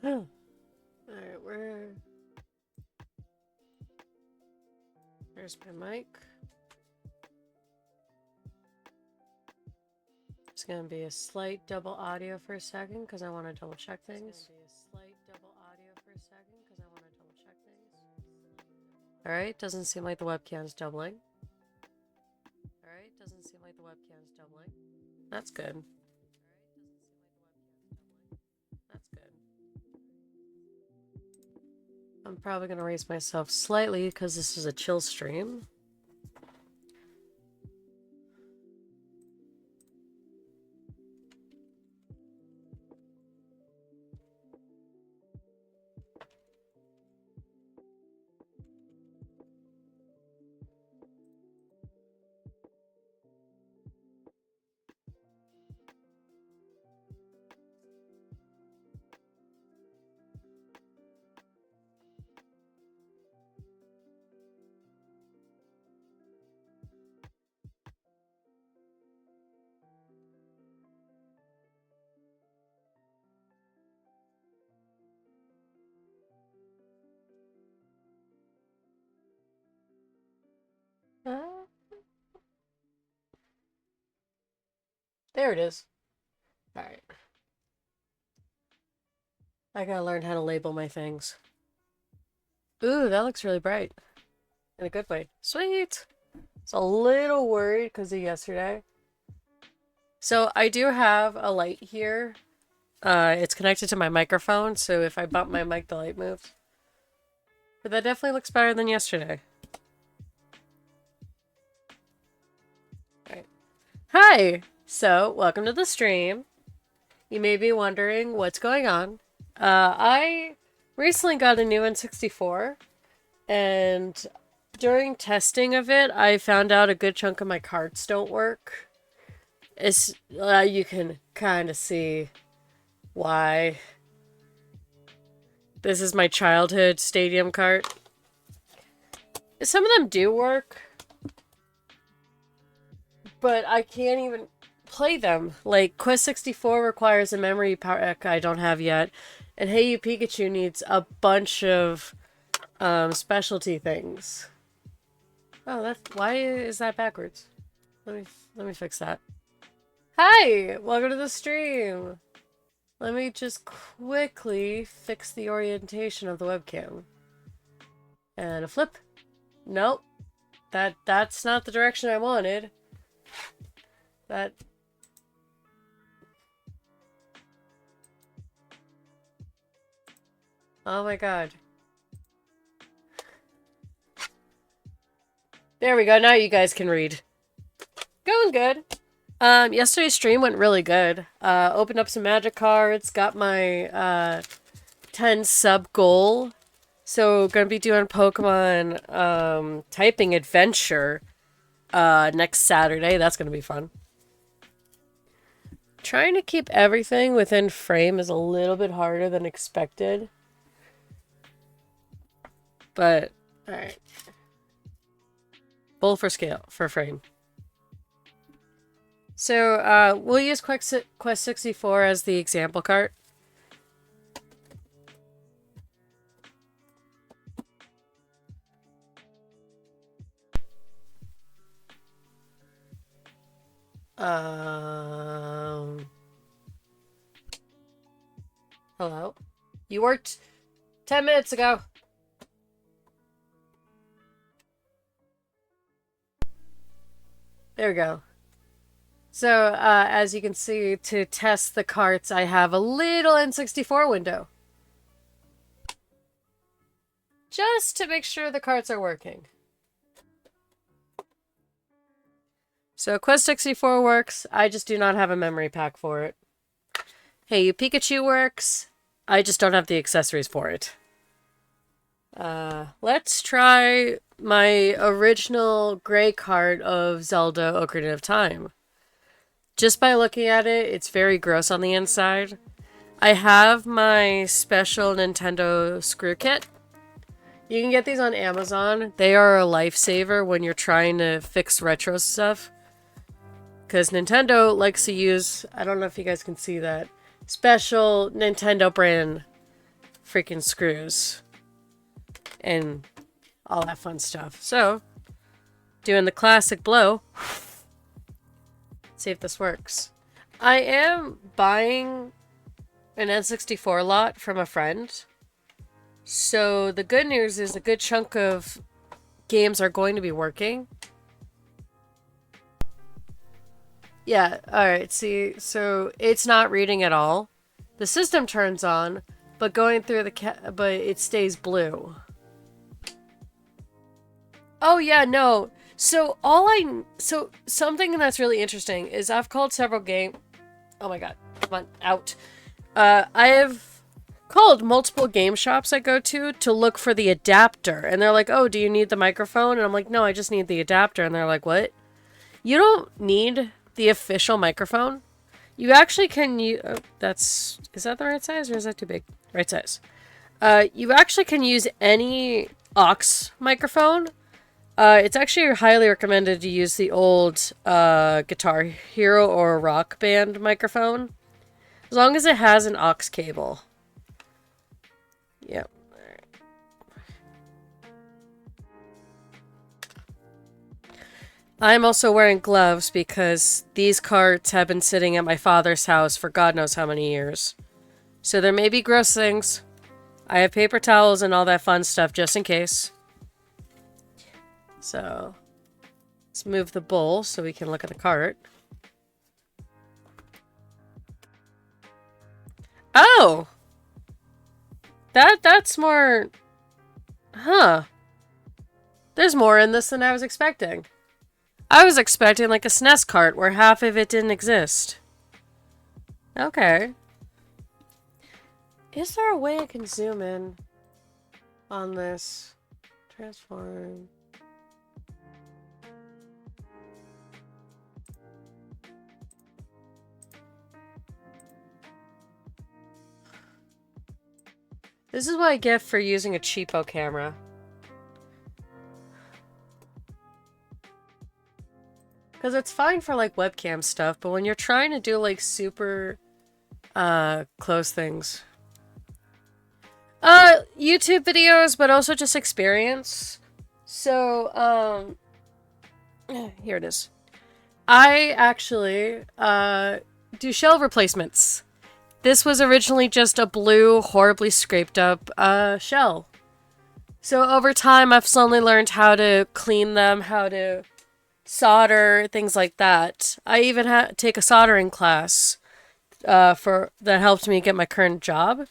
Alright, there's my mic. It's gonna be a slight double audio for a second because I want to double check things. Alright, doesn't seem like the webcam's doubling. That's good. I'm probably gonna raise myself slightly because this is a chill stream. There it is. Alright. I gotta learn how to label my things. Ooh, that looks really bright. In a good way. Sweet! It's a little worried because of yesterday. So I do have a light here. It's connected to my microphone, so if I bump my mic, the light moves. But that definitely looks better than yesterday. Alright. Hi! So, welcome to the stream. You may be wondering what's going on. I recently got a new N64, and during testing of it, I found out a good chunk of my carts don't work. It's, you can kind of see why. This is my childhood stadium cart. Some of them do work, but I can't even play them. Like, Quest 64 requires a memory pack I don't have yet, and Hey You Pikachu needs a bunch of specialty things. Oh, why is that backwards? Let me fix that. Hi, welcome to the stream. Let me just quickly fix the orientation of the webcam. And a flip. Nope. That's not the direction I wanted. Oh my god. There we go, now you guys can read. Going good. Yesterday's stream went really good. Opened up some magic cards, got my 10 sub goal. So gonna be doing Pokemon typing adventure next Saturday. That's gonna be fun. Trying to keep everything within frame is a little bit harder than expected. But, alright. Bowl for scale, for frame. So, we'll use Quest 64 as the example cart. Hello? You worked 10 minutes ago. There we go. So, as you can see, to test the carts, I have a little N64 window. Just to make sure the carts are working. So, Quest 64 works, I just do not have a memory pack for it. Hey You Pikachu works, I just don't have the accessories for it. Let's try my original gray cart of Zelda Ocarina of Time. Just by looking at it, it's very gross on the inside. I have my special Nintendo screw kit. You can get these on Amazon. They are a lifesaver when you're trying to fix retro stuff. Because Nintendo likes to use, I don't know if you guys can see that, special Nintendo brand freaking screws and all that fun stuff. So, doing the classic blow. See if this works. I am buying an N64 lot from a friend. So the good news is a good chunk of games are going to be working. Yeah, alright, see, so it's not reading at all. The system turns on, but going through the but it stays blue. Oh yeah, no. So something that's really interesting is I've called several oh my god, come on, out. I have called multiple game shops I go to look for the adapter, and they're like, "Oh, do you need the microphone?" And I'm like, "No, I just need the adapter." And they're like, "What? You don't need the official microphone. You actually can use is that the right size or is that too big? Right size. You actually can use any aux microphone. It's actually highly recommended to use the old Guitar Hero or Rock Band microphone, as long as it has an aux cable. Yep. I'm also wearing gloves because these carts have been sitting at my father's house for God knows how many years. So there may be gross things. I have paper towels and all that fun stuff just in case. So let's move the bowl so we can look at the cart. Oh! That's more... Huh. There's more in this than I was expecting. I was expecting like a SNES cart where half of it didn't exist. Okay. Is there a way I can zoom in on this? Transform. This is what I get for using a cheapo camera. Because it's fine for, like, webcam stuff, but when you're trying to do, like, super, close things. YouTube videos, but also just experience. So, here it is. I actually, do shell replacements. This was originally just a blue, horribly scraped up, shell. So over time, I've slowly learned how to clean them, how to solder, things like that. I even had to take a soldering class that helped me get my current job.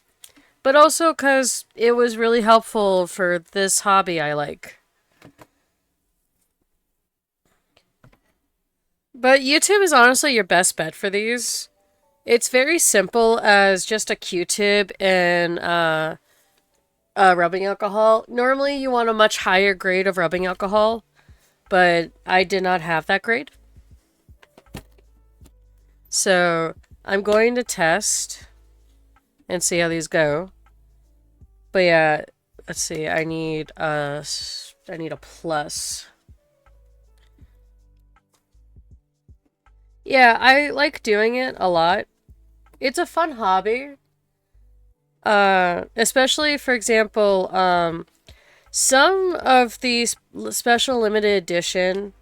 But also because it was really helpful for this hobby I like. But YouTube is honestly your best bet for these. It's very simple as just a Q-tip and rubbing alcohol. Normally you want a much higher grade of rubbing alcohol, but I did not have that grade. So I'm going to test and see how these go. But yeah, let's see. I need a plus. Yeah, I like doing it a lot. It's a fun hobby. Especially, for example, some of these special limited edition,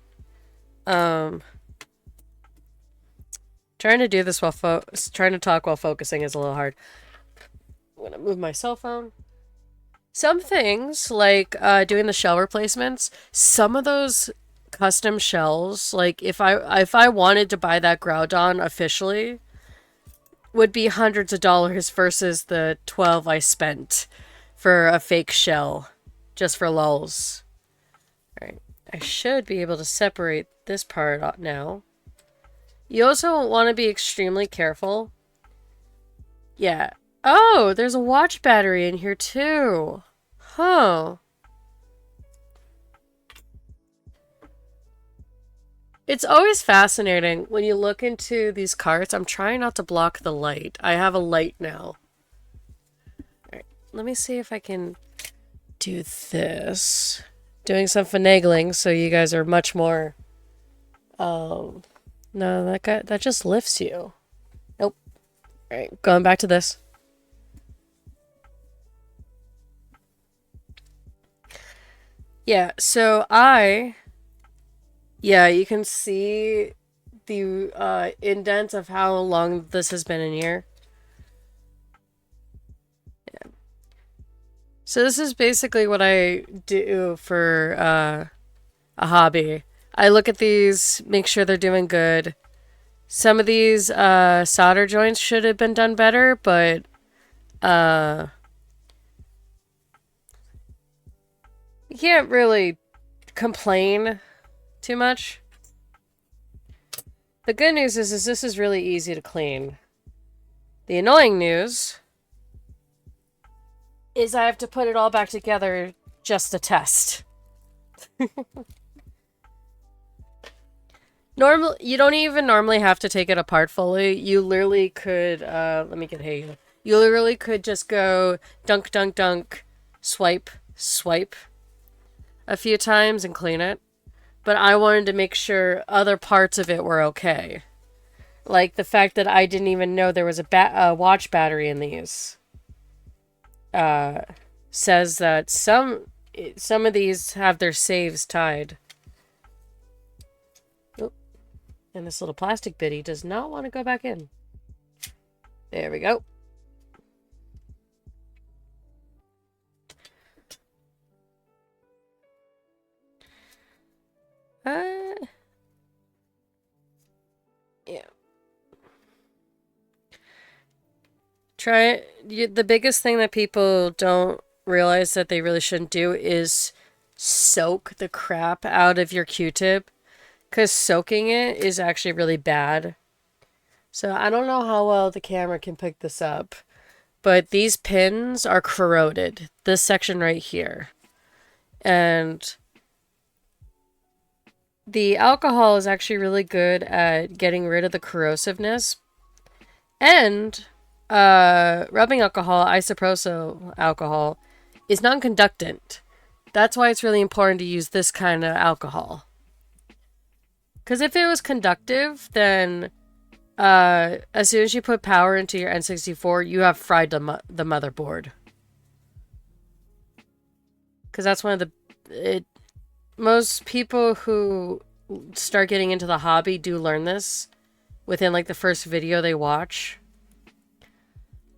trying to do this while trying to talk while focusing is a little hard. I'm gonna move my cell phone. Some things, like, doing the shell replacements, some of those custom shells, like, if I wanted to buy that Groudon officially, would be hundreds of dollars versus the 12 I spent for a fake shell, just for lulz. Alright, I should be able to separate this part out now. You also want to be extremely careful. Yeah. Oh, there's a watch battery in here too. Huh. It's always fascinating when you look into these carts. I'm trying not to block the light. I have a light now. Alright, let me see if I can do this. Doing some finagling so you guys are much more... No, that just lifts you. Nope. Alright, going back to this. Yeah, so you can see the indent of how long this has been in here. Yeah. So this is basically what I do for a hobby. I look at these, make sure they're doing good. Some of these solder joints should have been done better, but you can't really complain too much. The good news is this is really easy to clean. The annoying news is I have to put it all back together just to test. You don't even normally have to take it apart fully. You literally could, let me get hay. You literally could just go dunk, dunk, dunk, swipe, swipe a few times and clean it. But I wanted to make sure other parts of it were okay. Like the fact that I didn't even know there was a watch battery in these. Says that some of these have their saves tied. Oop. And this little plastic bitty does not want to go back in. There we go. Yeah. The biggest thing that people don't realize that they really shouldn't do is soak the crap out of your Q-tip, because soaking it is actually really bad. So I don't know how well the camera can pick this up, but these pins are corroded. This section right here. And the alcohol is actually really good at getting rid of the corrosiveness. And rubbing alcohol, isopropyl alcohol, is non-conductant. That's why it's really important to use this kind of alcohol. Because if it was conductive, then as soon as you put power into your N64, you have fried the motherboard. Because that's one of the... most people who start getting into the hobby do learn this within like the first video they watch.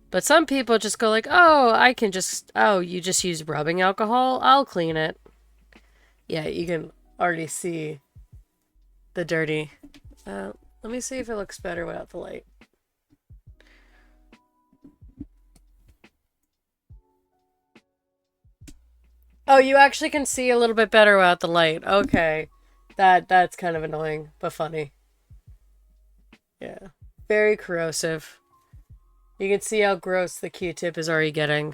But some people just go like, oh, you just use rubbing alcohol? I'll clean it. Yeah, you can already see the dirty. Let me see if it looks better without the light. Oh, you actually can see a little bit better without the light. Okay. That's kind of annoying, but funny. Yeah. Very corrosive. You can see how gross the Q-tip is already getting.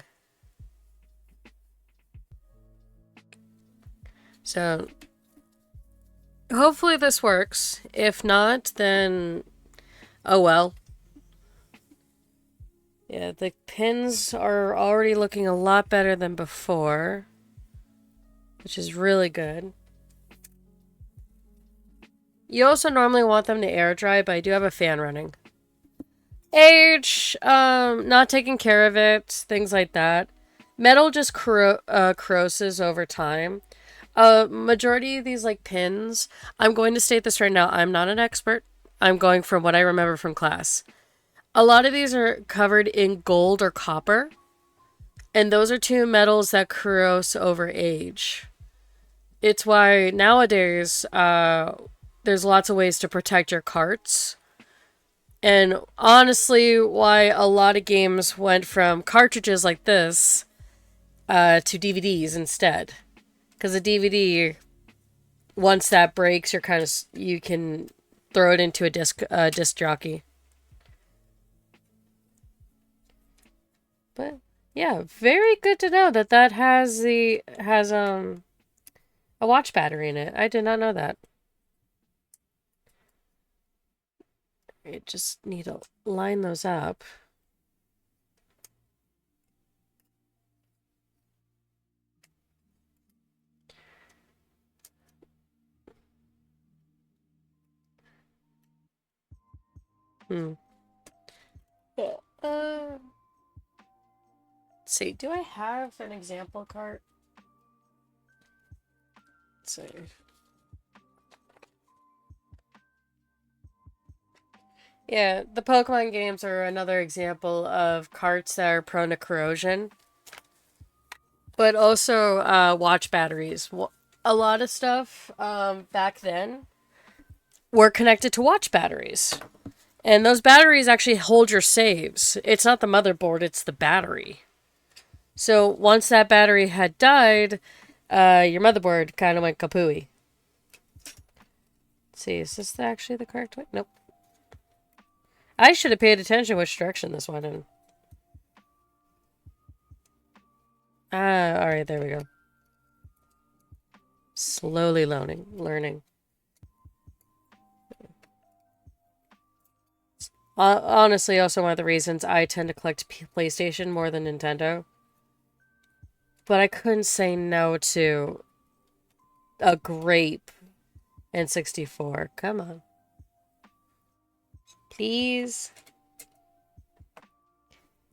So, hopefully this works. If not, then... oh well. Yeah, the pins are already looking a lot better than before, which is really good. You also normally want them to air dry, but I do have a fan running. Age, not taking care of it, things like that. Metal just corroses over time. Majority of these like pins, I'm going to state this right now, I'm not an expert. I'm going from what I remember from class. A lot of these are covered in gold or copper. And those are two metals that corrode over age. It's why nowadays, there's lots of ways to protect your carts. And honestly, why a lot of games went from cartridges like this to DVDs instead. Because a DVD, once that breaks, you can throw it into a disc jockey. But yeah, very good to know that has a watch battery in it. I did not know that. I just need to line those up. Yeah. Let's see. Do I have an example cart? Let's see. Yeah, the Pokemon games are another example of carts that are prone to corrosion. But also watch batteries. A lot of stuff back then were connected to watch batteries. And those batteries actually hold your saves. It's not the motherboard, it's the battery. So once that battery had died, your motherboard kind of went kapooey. Let's see, is this actually the correct way? Nope. I should have paid attention which direction this went in. Ah, alright, there we go. Slowly learning. Honestly, also one of the reasons I tend to collect PlayStation more than Nintendo. But I couldn't say no to a grape N64. Come on. Please.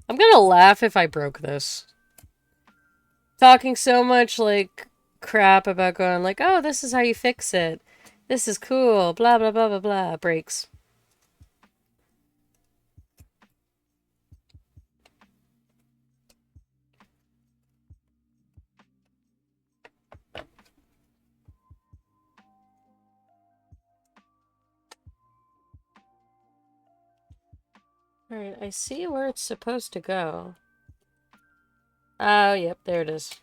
I'm gonna laugh if I broke this. Talking so much, like, crap about going like, oh, this is how you fix it. This is cool. Blah, blah, blah, blah, blah. Breaks. Alright, I see where it's supposed to go. Oh, yep, there it is.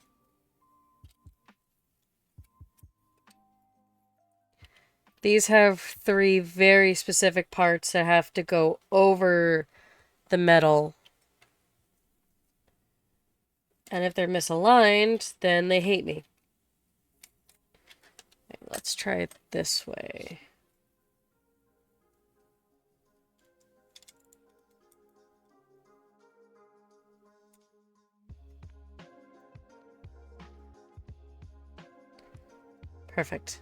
These have 3 very specific parts that have to go over the metal. And if they're misaligned, then they hate me. Okay, let's try it this way. Perfect.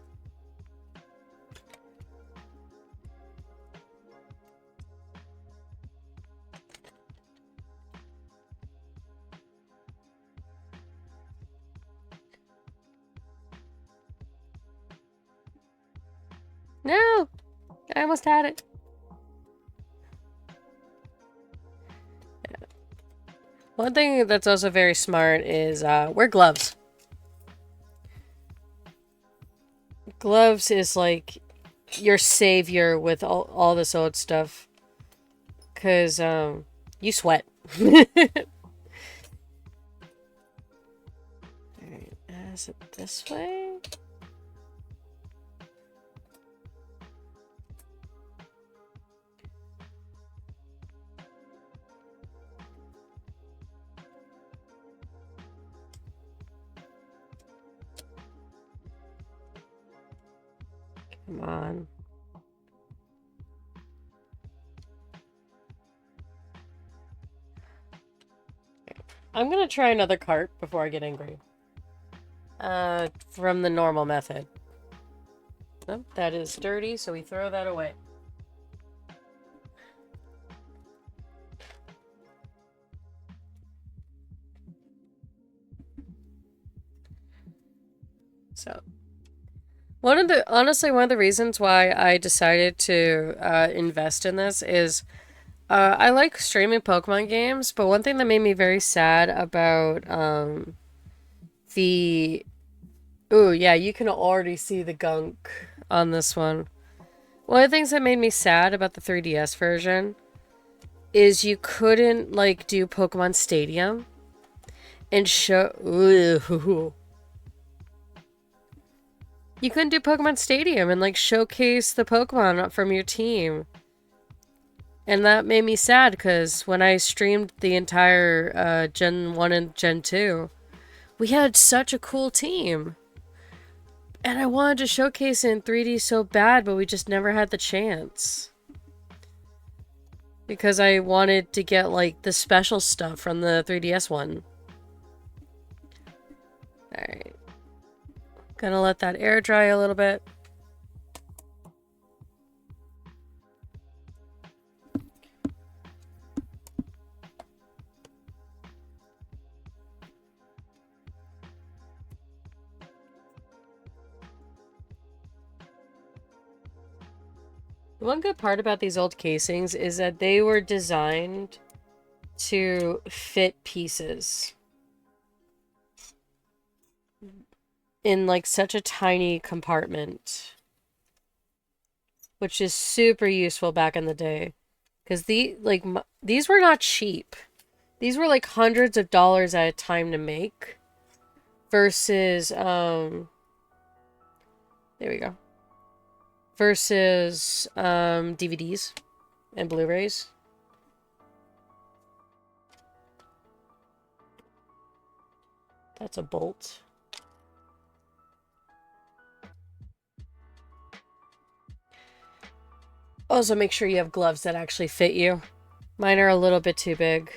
No! I almost had it. One thing that's also very smart is wear gloves. Gloves is like your savior with all this old stuff. Because you sweat. Alright, is it this way? Come on. I'm gonna try another cart before I get angry. From the normal method. Nope, that is dirty, so we throw that away. So, honestly, one of the reasons why I decided to invest in this is I like streaming Pokemon games, but one thing that made me very sad about the... Ooh, yeah, you can already see the gunk on this one. One of the things that made me sad about the 3DS version is you couldn't, like, do Pokemon Stadium and show... Ooh. You couldn't do Pokemon Stadium and, like, showcase the Pokemon from your team. And that made me sad, because when I streamed the entire Gen 1 and Gen 2, we had such a cool team. And I wanted to showcase it in 3D so bad, but we just never had the chance. Because I wanted to get, like, the special stuff from the 3DS one. Alright. Gonna let that air dry a little bit. The one good part about these old casings is that they were designed to fit pieces in like such a tiny compartment, which is super useful back in the day. Because these were not cheap. These were like hundreds of dollars at a time to make versus there we go. Versus DVDs and Blu-rays. That's a bolt. Also, make sure you have gloves that actually fit you. Mine are a little bit too big.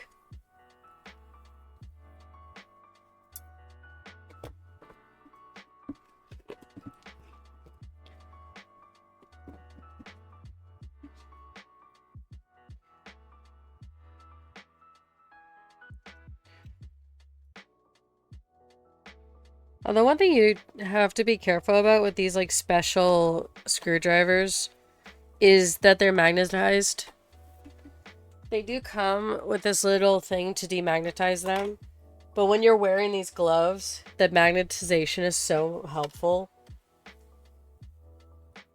The one thing you have to be careful about with these like special screwdrivers is that they're magnetized. They do come with this little thing to demagnetize them, but when you're wearing these gloves, the magnetization is so helpful.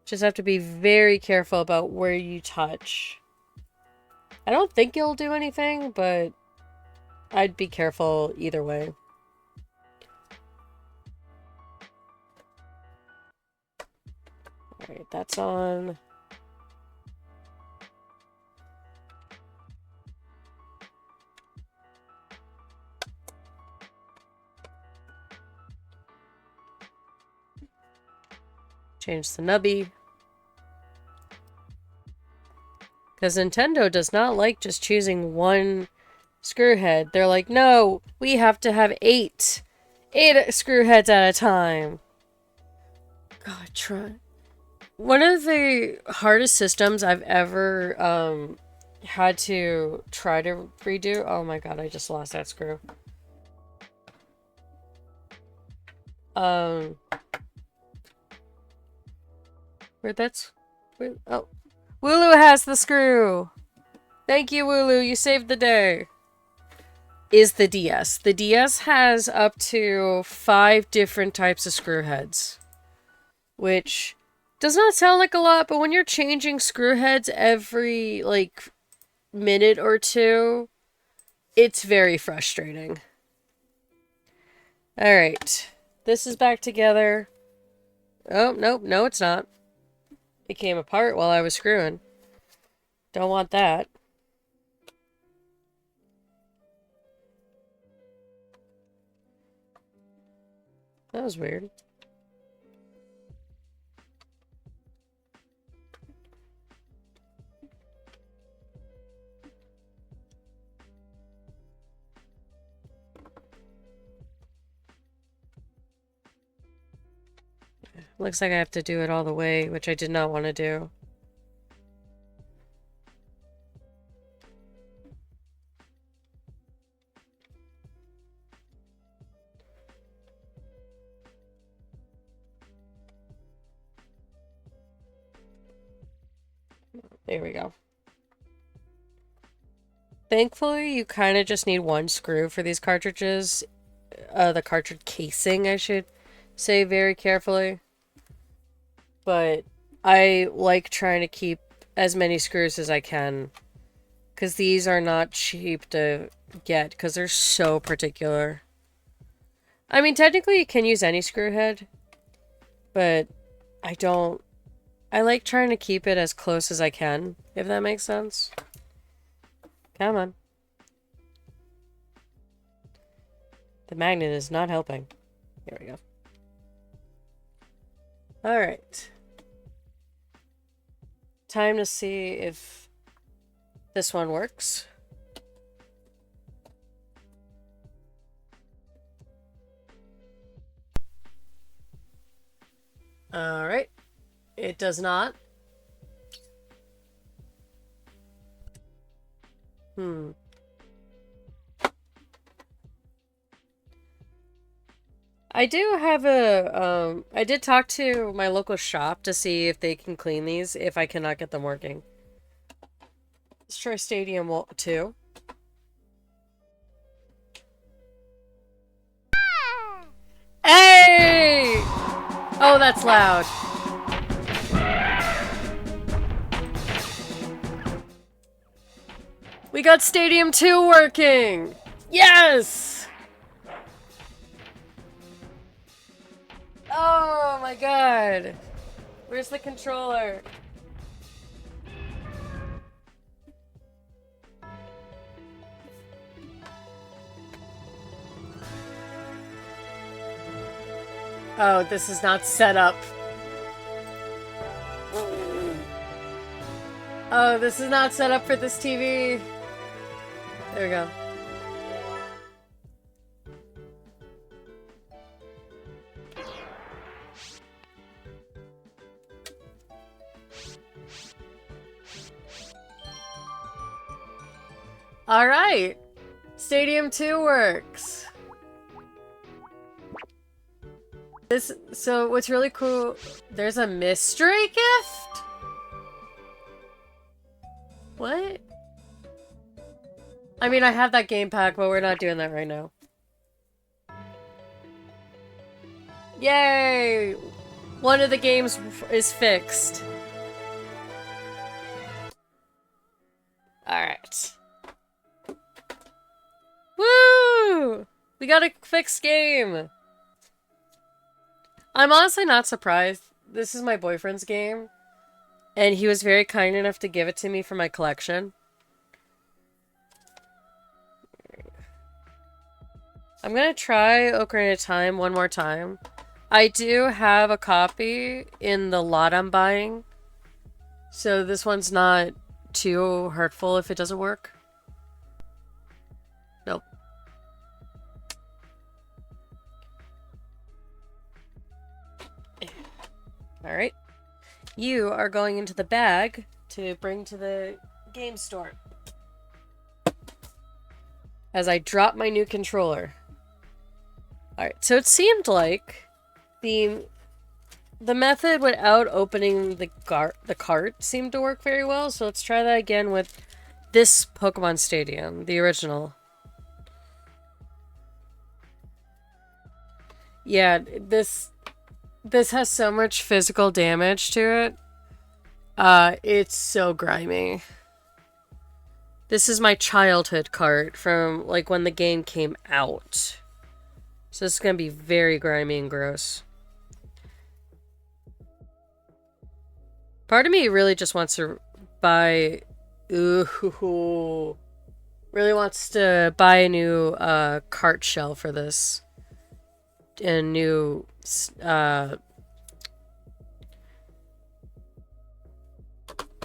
Just have to be very careful about where you touch. I don't think it'll do anything, but I'd be careful either way. Alright, that's on. Change the nubby. Because Nintendo does not like just choosing one screw head. They're like, no, we have to have 8 screw heads at a time. God, try. One of the hardest systems I've ever had to try to redo. Oh my god, I just lost that screw. Where that's... Where, oh. Wooloo has the screw! Thank you, Wooloo, you saved the day. Is the DS. The DS has up to 5 different types of screw heads. Which does not sound like a lot, but when you're changing screw heads every, like, minute or two, it's very frustrating. Alright. This is back together. Oh, nope, no it's not. It came apart while I was screwing. Don't want that. That was weird. Looks like I have to do it all the way, which I did not want to do. There we go. Thankfully, you kind of just need one screw for these cartridges. The cartridge casing, I should say very carefully. But I like trying to keep as many screws as I can. Because these are not cheap to get, because they're so particular. I mean, technically you can use any screw head. But I don't... I like trying to keep it as close as I can, if that makes sense. Come on. The magnet is not helping. Here we go. Alright. Time to see if this one works. Alright. It does not. I do have a, I did talk to my local shop to see if they can clean these if I cannot get them working. Let's try Stadium 2. Hey! Oh, that's loud. We got Stadium 2 working! Yes! Oh my god. Where's the controller? Oh, this is not set up. Oh, this is not set up for this TV. There we go. Alright. Stadium 2 works. So what's really cool, there's a mystery gift? What? I mean, I have that game pack, but we're not doing that right now. Yay! One of the games is fixed. Alright. Woo! We got a fixed game! I'm honestly not surprised. This is my boyfriend's game, and he was very kind enough to give it to me for my collection. I'm gonna try Ocarina of Time one more time. I do have a copy in the lot I'm buying, so this one's not too hurtful if it doesn't work. Nope. Alright. You are going into the bag to bring to the game store. As I drop my new controller. Alright, so it seemed like the method without opening the cart seemed to work very well, so let's try that again with this Pokemon Stadium, the original. Yeah, this has so much physical damage to it. It's so grimy. This is my childhood cart from, like, when the game came out. So this is gonna be very grimy and gross. Part of me really just wants to buy... Ooh. Really wants to buy a new, cart shell for this. And new,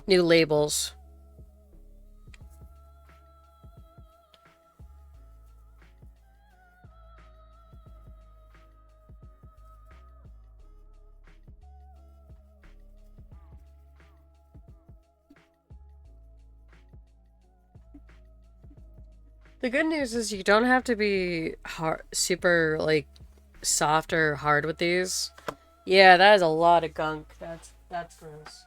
new labels. The good news is you don't have to be super, like, soft or hard with these. Yeah, that is a lot of gunk. That's gross.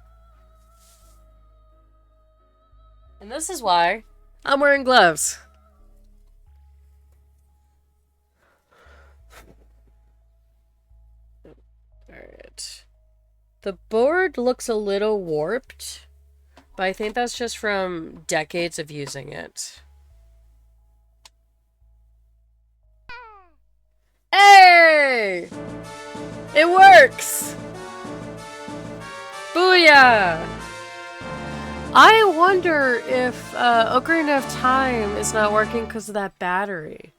And this is why I'm wearing gloves. Alright. The board looks a little warped, but I think that's just from decades of using it. Hey! It works! Booyah! I wonder if Ocarina of Time is not working because of that battery.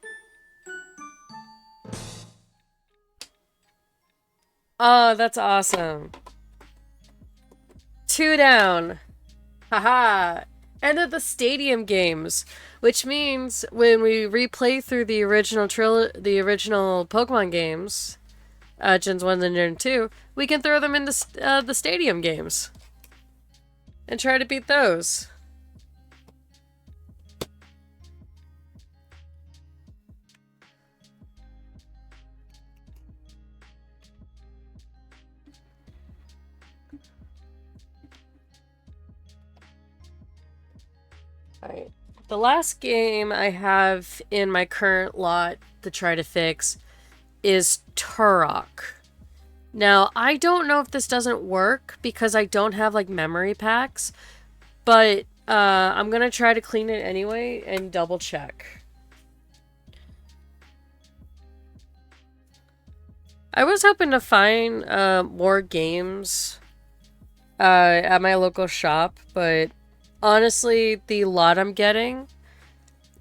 Oh, that's awesome. 2 down. Haha. End of the Stadium games. Which means when we replay through the original Pokemon games, Gens 1 and Gen 2, we can throw them into the Stadium games. And try to beat those. Alright. The last game I have in my current lot to try to fix is Turok. Now, I don't know if this doesn't work because I don't have, like, memory packs, but I'm gonna try to clean it anyway and double check. I was hoping to find more games at my local shop, but honestly, the lot I'm getting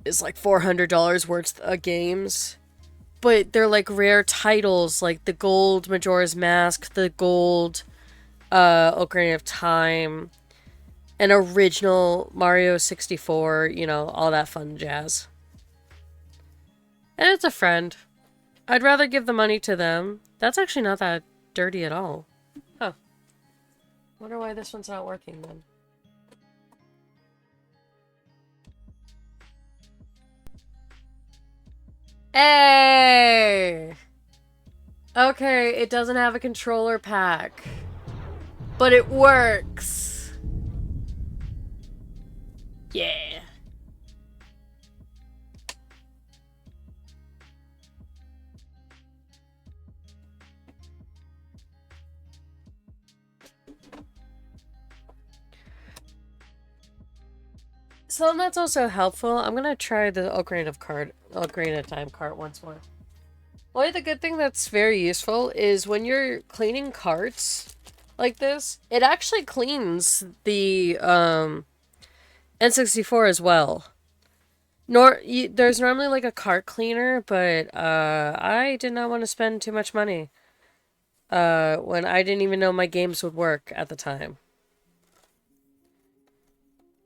is like $400 worth of games. But they're like rare titles, like the gold Majora's Mask, the gold Ocarina of Time, an original Mario 64, you know, all that fun jazz. And it's a friend. I'd rather give the money to them. That's actually not that dirty at all. Huh. Wonder why this one's not working then. Hey! Okay, it doesn't have a controller pack. But it works. Yeah. So that's also helpful. I'm gonna try the Ocarina of Time cart once more. Well, the good thing that's very useful is when you're cleaning carts like this, it actually cleans the N64 as well. There's normally like a cart cleaner, but I did not want to spend too much money when I didn't even know my games would work at the time.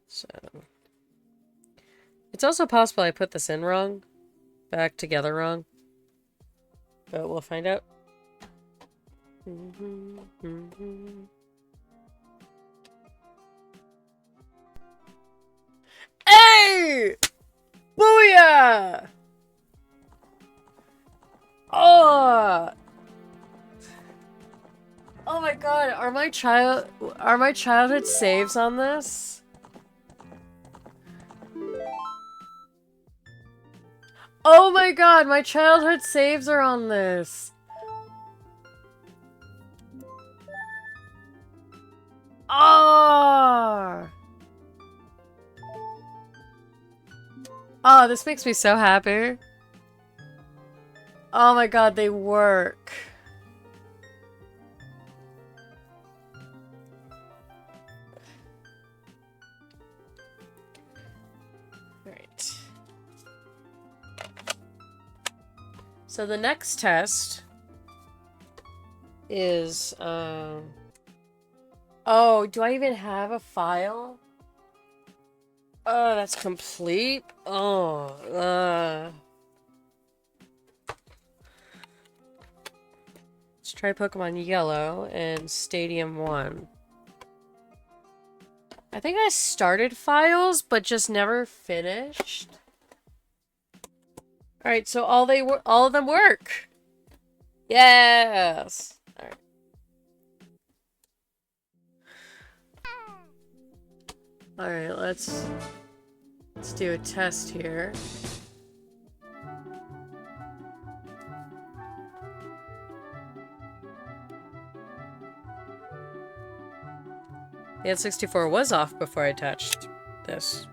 So it's also possible I put this in wrong, back together wrong, but we'll find out. Hey! Booyah! Oh! Oh my god, are my childhood saves on this? Oh my god, my childhood saves are on this. Oh! Oh, this makes me so happy. Oh my god, they work. Alright. So the next test is, oh, do I even have a file? Oh, that's complete? Oh, let's try Pokemon Yellow and Stadium 1. I think I started files, but just never finished. Alright, so all of them work! Yes! Alright. Alright, let's do a test here. The N64 was off before I touched this.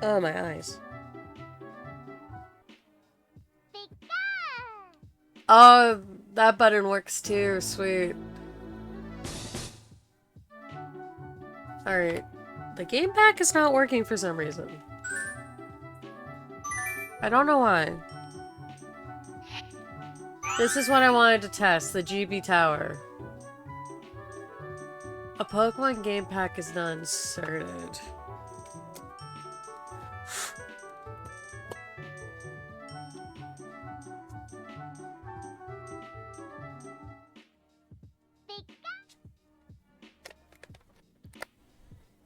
Oh, my eyes. Oh, that button works too. Sweet. Alright. The game pack is not working for some reason. I don't know why. This is what I wanted to test, the GB Tower. A Pokemon game pack is not inserted.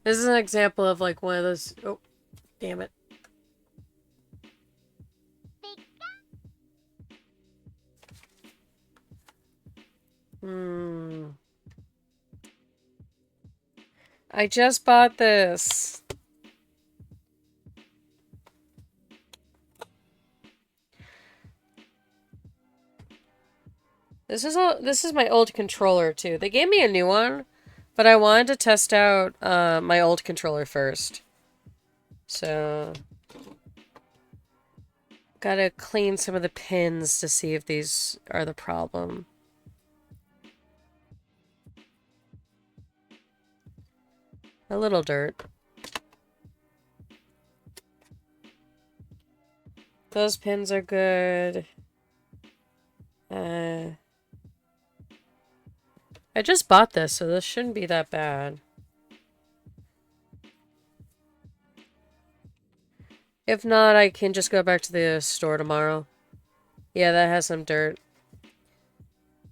This is an example of like one of those. Oh, damn it. Hmm. I just bought this. This is my old controller too. They gave me a new one, but I wanted to test out my old controller first. So gotta clean some of the pins to see if these are the problem. A little dirt. Those pins are good. I just bought this, so this shouldn't be that bad. If not, I can just go back to the store tomorrow. Yeah, that has some dirt.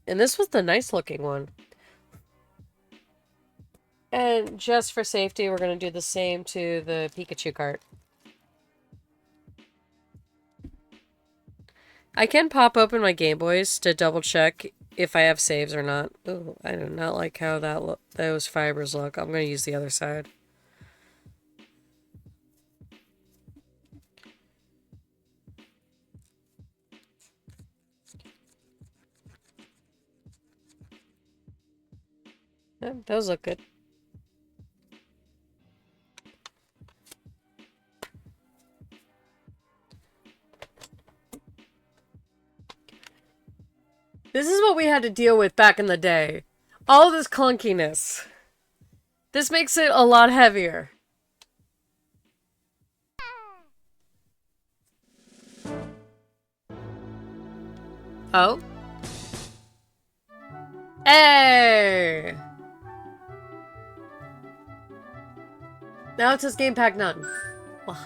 And this was the nice looking one. And just for safety, we're going to do the same to the Pikachu cart. I can pop open my Game Boys to double check if I have saves or not. Ooh, I do not like how those fibers look. I'm going to use the other side. Yeah, those look good. This is what we had to deal with back in the day. All this clunkiness. This makes it a lot heavier. Oh? Hey! Now it says Game Pack None. Why?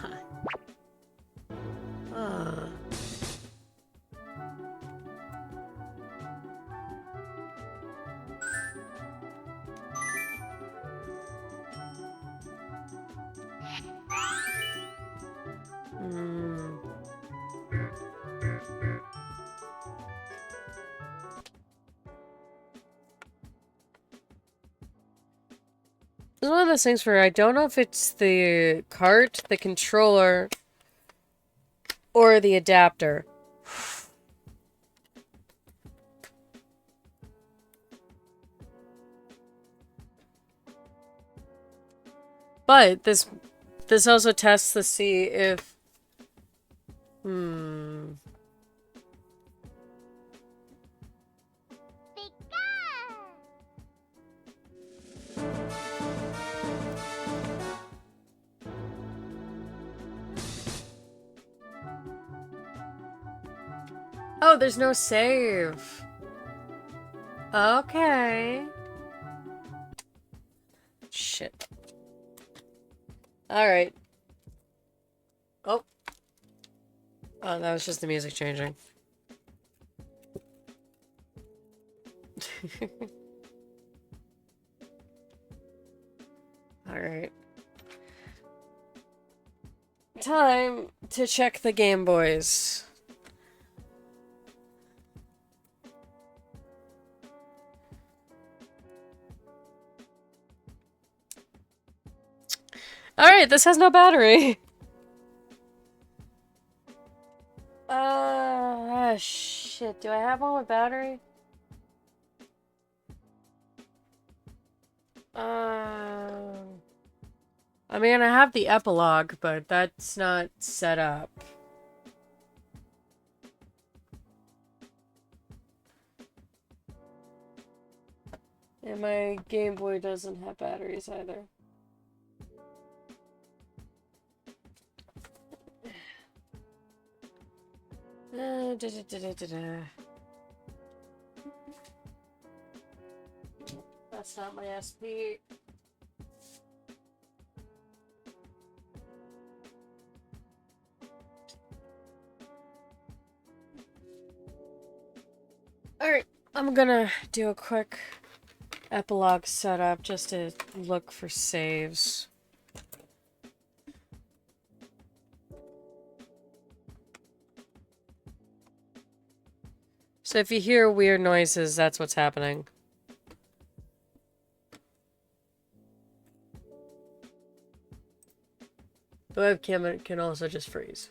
This is one of those things where I don't know if it's the cart, the controller, or the adapter. But this also tests to see if... Oh, there's no save. Okay. Shit. Alright. Oh. Oh, that was just the music changing. Alright. Time to check the Game Boys. Alright, this has no battery. Shit. Do I have one with battery? I mean, I have the epilogue, but that's not set up. And my Game Boy doesn't have batteries either. That's not my SP. Alright, I'm gonna do a quick epilogue setup just to look for saves. So if you hear weird noises, that's what's happening. The webcam can also just freeze.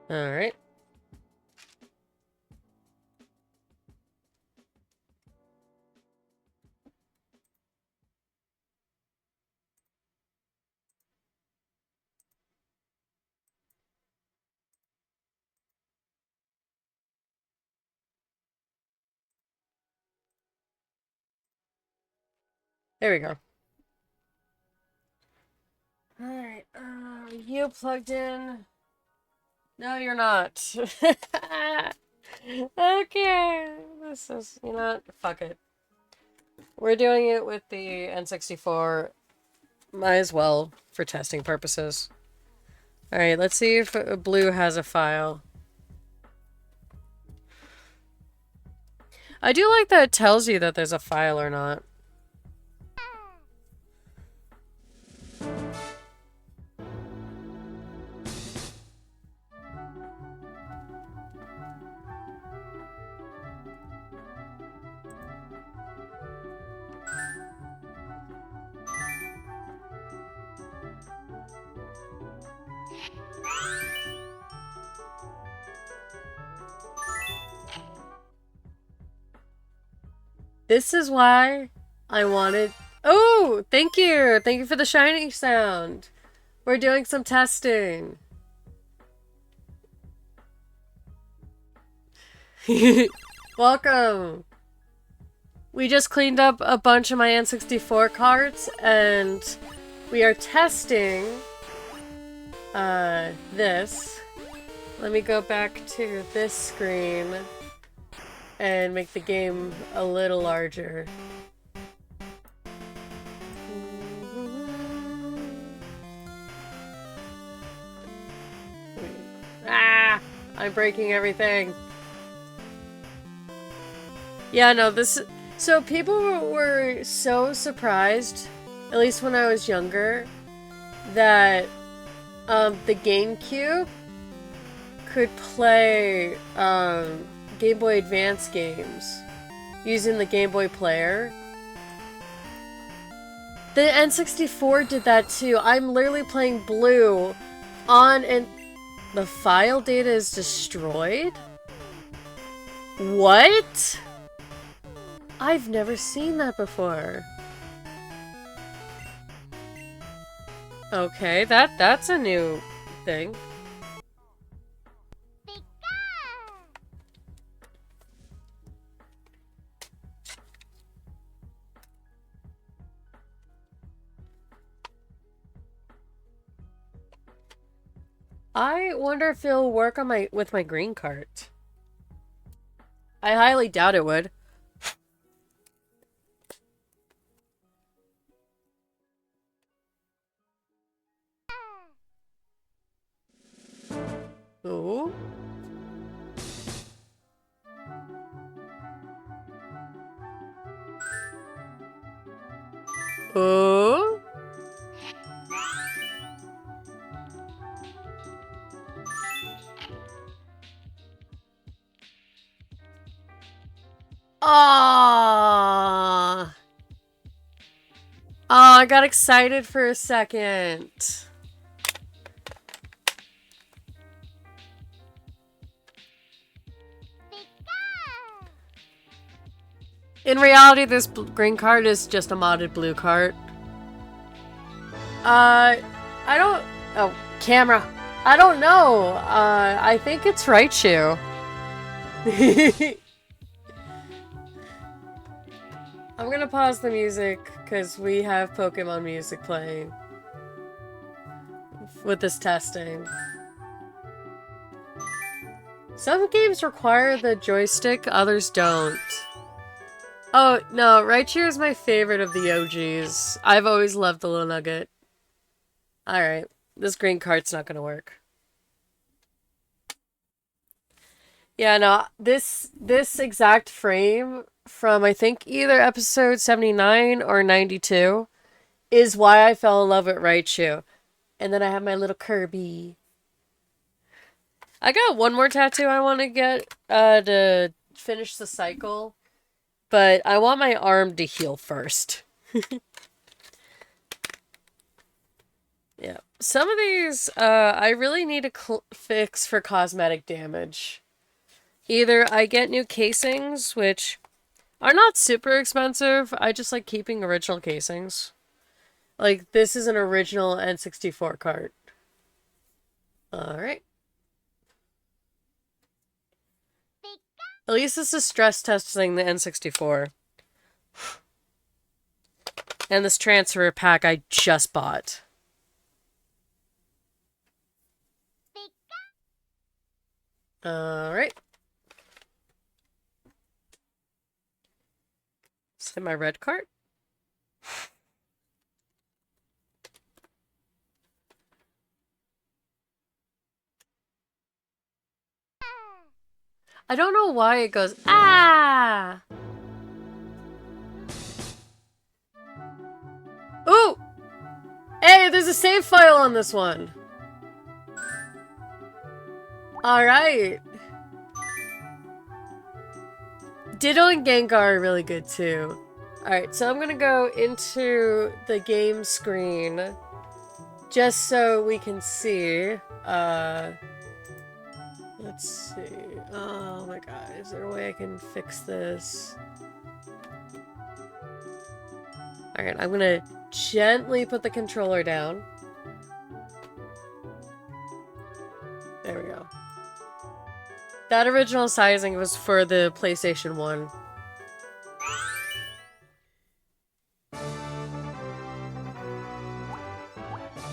All right. There we go. All right. You plugged in. No, you're not. Okay. This is, you know what? Fuck it. We're doing it with the N64. Might as well for testing purposes. Alright, let's see if Blue has a file. I do like that it tells you that there's a file or not. This is why I wanted... Oh! Thank you! Thank you for the shiny sound! We're doing some testing. Welcome! We just cleaned up a bunch of my N64 carts, and we are testing this. Let me go back to this screen and make the game a little larger. Ah! I'm breaking everything. Yeah, no, this... So people were so surprised, at least when I was younger, that the GameCube could play Game Boy Advance games using the Game Boy Player. The N64 did that too. I'm literally playing Blue on and the file data is destroyed? What? I've never seen that before. Okay, that's a new thing. I wonder if it'll work on with my green cart. I highly doubt it would. Ooh. Ooh. Ah. Oh, I got excited for a second. In reality, this green card is just a modded blue cart. I don't... Oh, camera. I don't know. I think it's Raichu. I'm gonna pause the music, because we have Pokemon music playing. With this testing. Some games require the joystick, others don't. Oh, no, Raichu is my favorite of the OGs. I've always loved the little nugget. Alright, this green cart's not gonna work. Yeah, no, this exact frame from, I think, either episode 79 or 92 is why I fell in love with Raichu. And then I have my little Kirby. I got one more tattoo I want to get to finish the cycle. But I want my arm to heal first. Yeah. Some of these, I really need to fix for cosmetic damage. Either I get new casings, which are not super expensive. I just like keeping original casings. Like, this is an original N64 cart. Alright. At least this is stress testing the N64. And this transfer pack I just bought. Alright. Let's hit my red cart. I don't know why it goes, ah! Ooh! Hey, there's a save file on this one. Alright. Ditto and Gengar are really good too. Alright, so I'm gonna go into the game screen just so we can see. Let's see. Oh my god, is there a way I can fix this? Alright, I'm gonna gently put the controller down. There we go. That original sizing was for the PlayStation 1.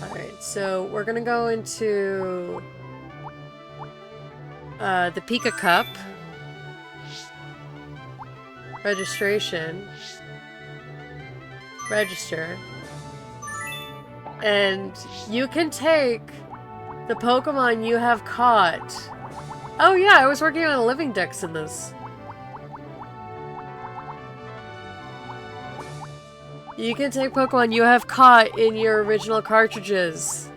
Alright, so we're gonna go into the Pika Cup. Registration. Register. And you can take the Pokemon you have caught. Oh yeah, I was working on a living dex in this. You can take Pokemon you have caught in your original cartridges.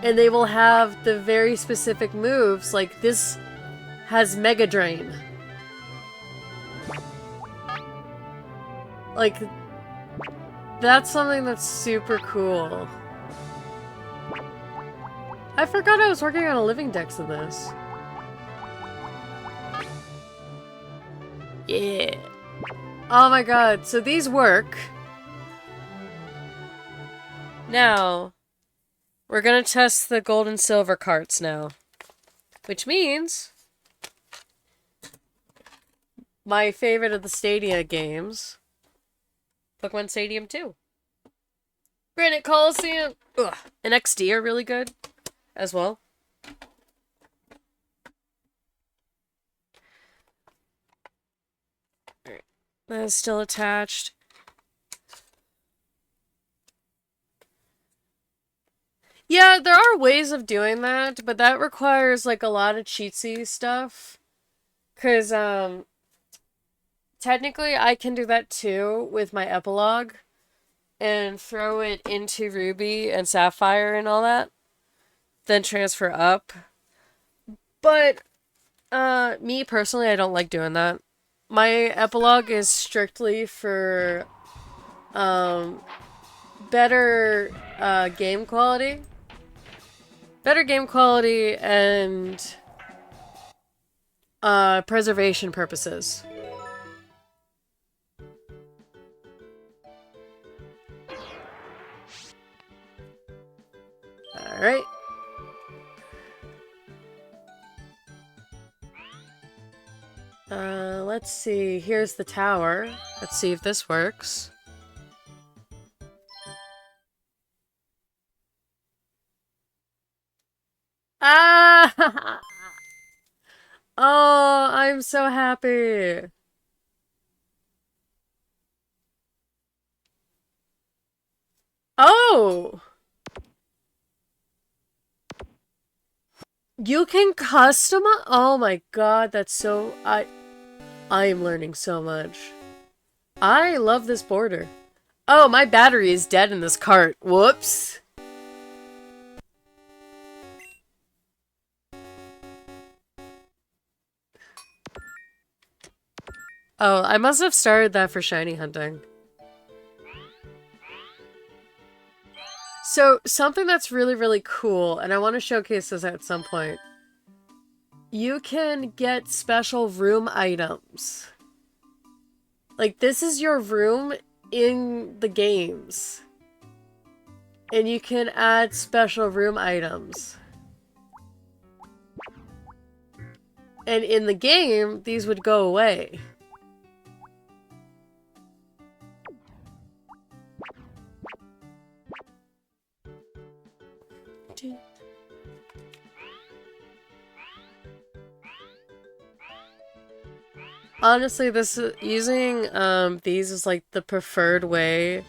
And they will have the very specific moves, like this has Mega Drain. Like, that's something that's super cool. I forgot I was working on a living dex in this. Yeah. Oh my god, so these work. Now, we're gonna test the gold and silver carts now. Which means my favorite of the Stadia games, Pokemon Stadium 2. Granite Coliseum and XD are really good as well. Alright. That is still attached. Yeah, there are ways of doing that, but that requires like a lot of cheatsy stuff. 'Cause technically I can do that too with my epilogue and throw it into Ruby and Sapphire and all that. Then transfer up. But me personally, I don't like doing that. My epilogue is strictly for better game quality. Better game quality and preservation purposes. Alright. Let's see. Here's the tower. Let's see if this works. Ah! Oh, I'm so happy. Oh! You can customize? Oh my god, that's so... I am learning so much. I love this border. Oh, my battery is dead in this cart. Whoops. Oh, I must have started that for shiny hunting. So, something that's really, really cool, and I want to showcase this at some point. You can get special room items. Like, this is your room in the games. And you can add special room items. And in the game, these would go away. Honestly, this using these is like the preferred way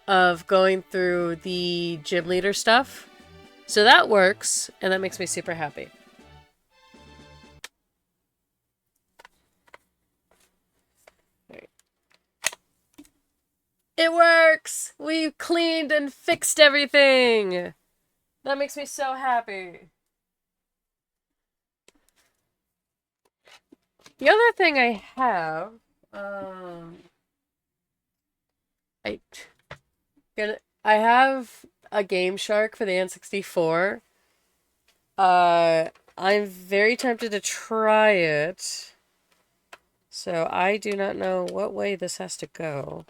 of going through the gym leader stuff. So that works, and that makes me super happy. Right. It works! We cleaned and fixed everything! That makes me so happy. The other thing I have, I have a Game Shark for the N64. I'm very tempted to try it. So I do not know what way this has to go.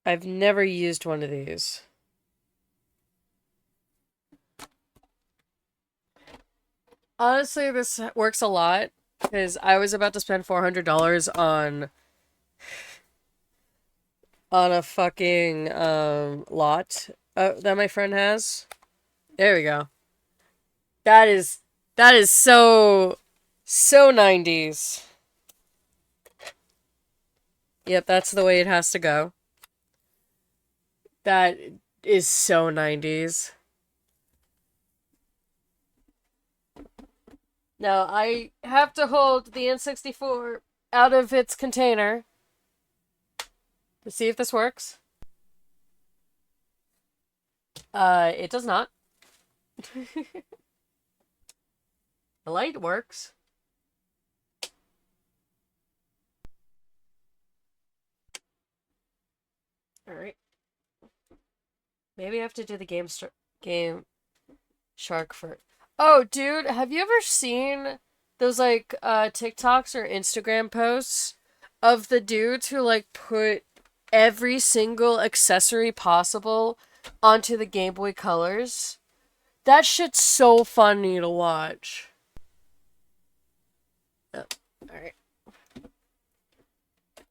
I've never used one of these. Honestly, this works a lot because I was about to spend $400 on a fucking lot that my friend has. There we go. That is so 90s. Yep, that's the way it has to go. That is so 90s. Now, I have to hold the N64 out of its container to see if this works. It does not. The light works. Alright. Maybe I have to do the game shark first. Oh, dude, have you ever seen those, like, TikToks or Instagram posts of the dudes who, like, put every single accessory possible onto the Game Boy Colors? That shit's so funny to watch. Oh, alright.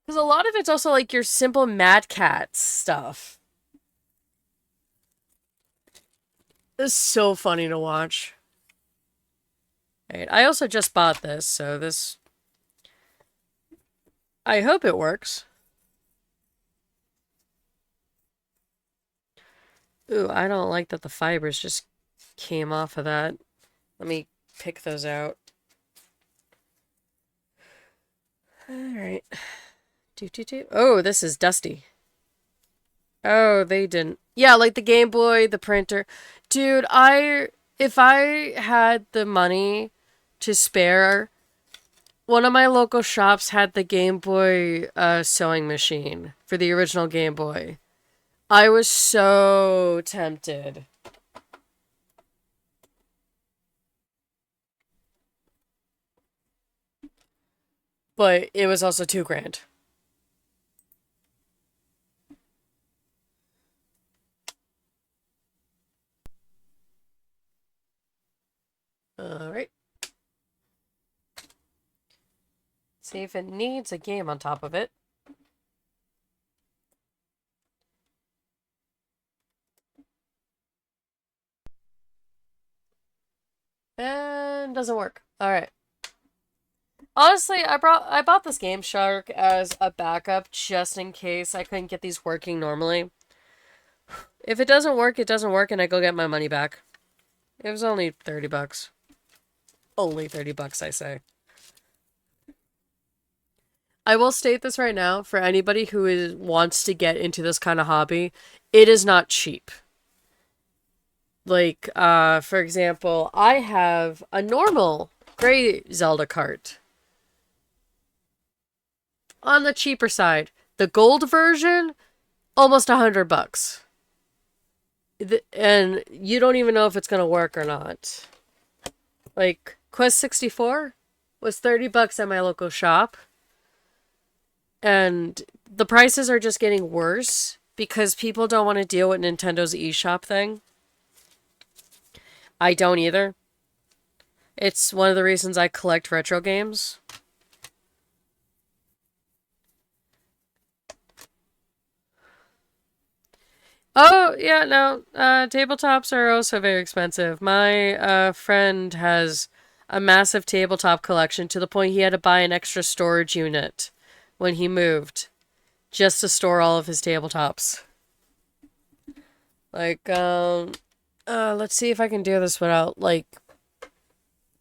Because a lot of it's also, like, your simple Mad Cat stuff. It's so funny to watch. Right. I also just bought this, so this... I hope it works. Ooh, I don't like that the fibers just came off of that. Let me pick those out. Alright. Oh, this is dusty. Oh, they didn't. Yeah, like the Game Boy, the printer. Dude, if I had the money to spare, one of my local shops had the Game Boy sewing machine for the original Game Boy. I was so tempted. But it was also $2,000. Alright. See if it needs a game on top of it. And doesn't work. Alright. Honestly, I bought this Game Shark as a backup just in case I couldn't get these working normally. If it doesn't work, it doesn't work, and I go get my money back. It was only 30 bucks. Only 30 bucks, I say. I will state this right now for anybody who wants to get into this kind of hobby. It is not cheap. Like, for example, I have a normal gray Zelda cart on the cheaper side. The gold version, almost $100. And you don't even know if it's gonna work or not. Like, Quest 64 was $30 at my local shop. And the prices are just getting worse because people don't want to deal with Nintendo's eShop thing. I don't either. It's one of the reasons I collect retro games. Oh, yeah, no. Tabletops are also very expensive. My friend has a massive tabletop collection to the point he had to buy an extra storage unit when he moved just to store all of his tabletops. Like, let's see if I can do this without, like,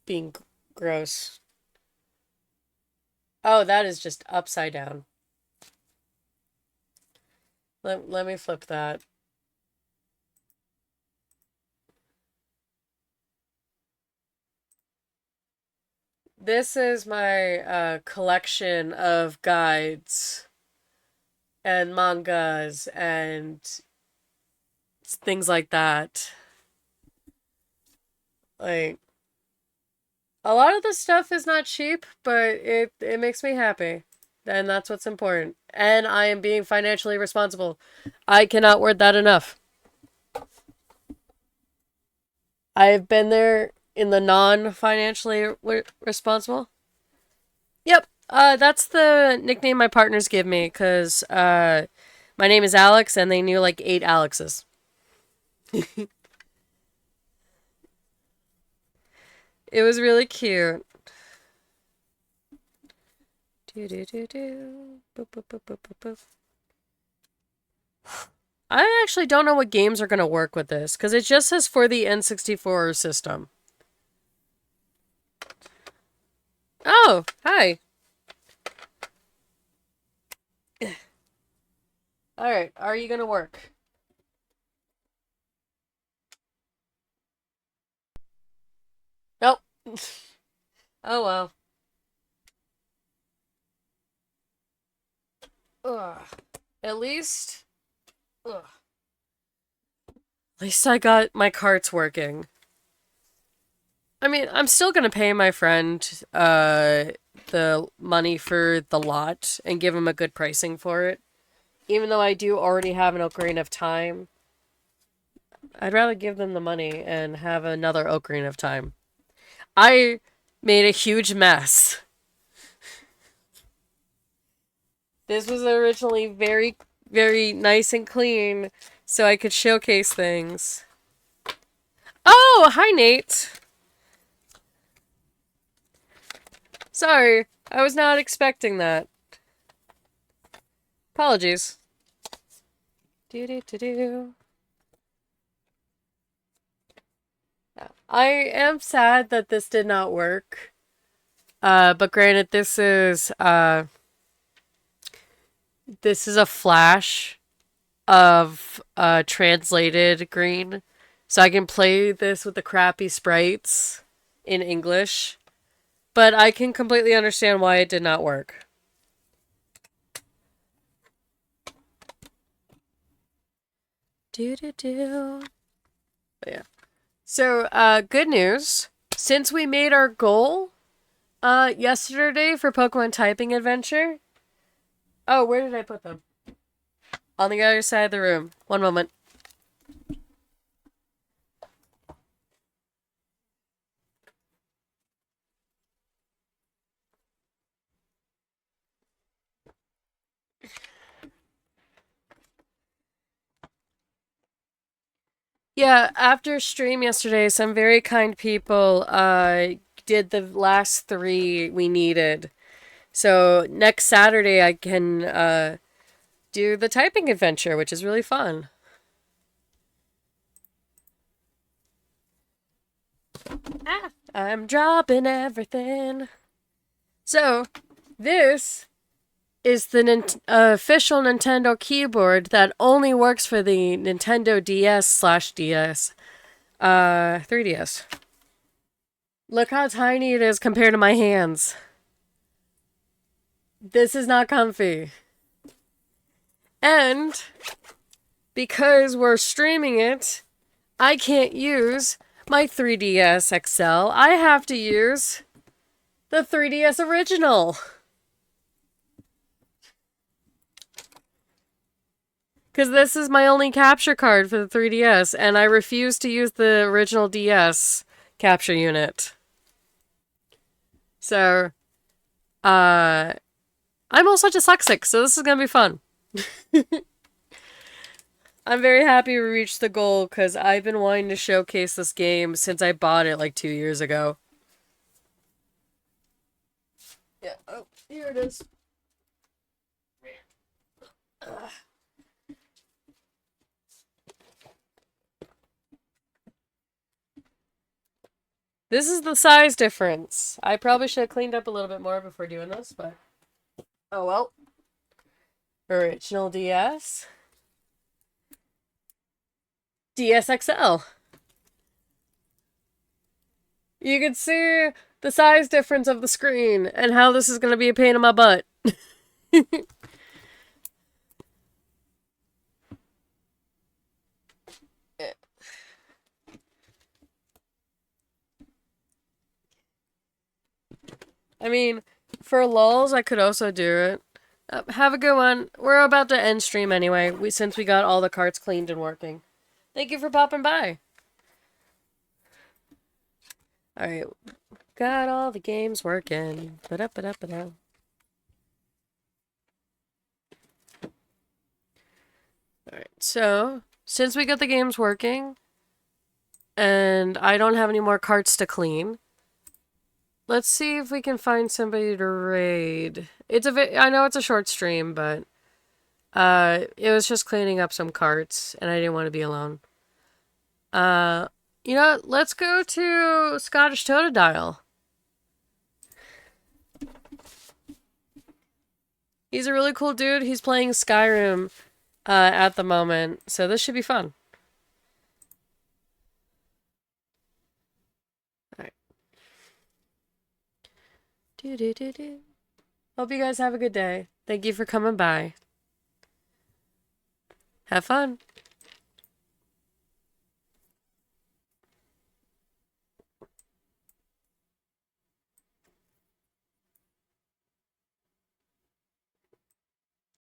being gross. Oh, that is just upside down. Let me flip that. This is my collection of guides and mangas and things like that. Like, a lot of the stuff is not cheap, but it makes me happy. And that's what's important. And I am being financially responsible. I cannot word that enough. I've been there in the non-financially responsible. Yep. That's the nickname my partners give me because my name is Alex and they knew like 8 Alexes. It was really cute. Do do do do. Boop, boop, boop, boop, boop, boop. I actually don't know what games are going to work with this because it just says for the N64 system. Oh, hi. All right, are you going to work? Nope. Oh well. Ugh. At least, ugh. At least I got my carts working. I mean, I'm still gonna pay my friend the money for the lot and give him a good pricing for it. Even though I do already have an Ocarina of Time, I'd rather give them the money and have another Ocarina of Time. I made a huge mess. This was originally very, very nice and clean so I could showcase things. Oh, hi, Nate. Sorry, I was not expecting that. Apologies. Do. I am sad that this did not work. But granted, this is a flash of translated green. So I can play this with the crappy sprites in English. But I can completely understand why it did not work. Do. Yeah. So, good news. Since we made our goal, yesterday for Pokemon Typing Adventure. Oh, where did I put them? On the other side of the room. One moment. Yeah, after stream yesterday, some very kind people did the last 3 we needed. So next Saturday I can do the typing adventure, which is really fun. I'm dropping everything. So, this is the official Nintendo keyboard that only works for the Nintendo DS/DS, 3DS. Look how tiny it is compared to my hands. This is not comfy. And because we're streaming it, I can't use my 3DS XL. I have to use the 3DS original. Because this is my only capture card for the 3DS, and I refuse to use the original DS capture unit. So, I'm also dyslexic, so this is gonna be fun. I'm very happy we reached the goal, because I've been wanting to showcase this game since I bought it like 2 years ago. Yeah, oh, here it is. This is the size difference. I probably should have cleaned up a little bit more before doing this, but oh well. Original DS. DSXL. You can see the size difference of the screen and how this is going to be a pain in my butt. I mean, for lulz, I could also do it. Have a good one. We're about to end stream anyway, since we got all the carts cleaned and working. Thank you for popping by. Alright. Got all the games working. Ba-da-ba-da-ba-da. Alright, so, since we got the games working, and I don't have any more carts to clean, let's see if we can find somebody to raid. I know it's a short stream, but it was just cleaning up some carts, and I didn't want to be alone. You know, let's go to Scottish Totodile. He's a really cool dude. He's playing Skyrim at the moment, so this should be fun. Alright. Hope you guys have a good day. Thank you for coming by. Have fun.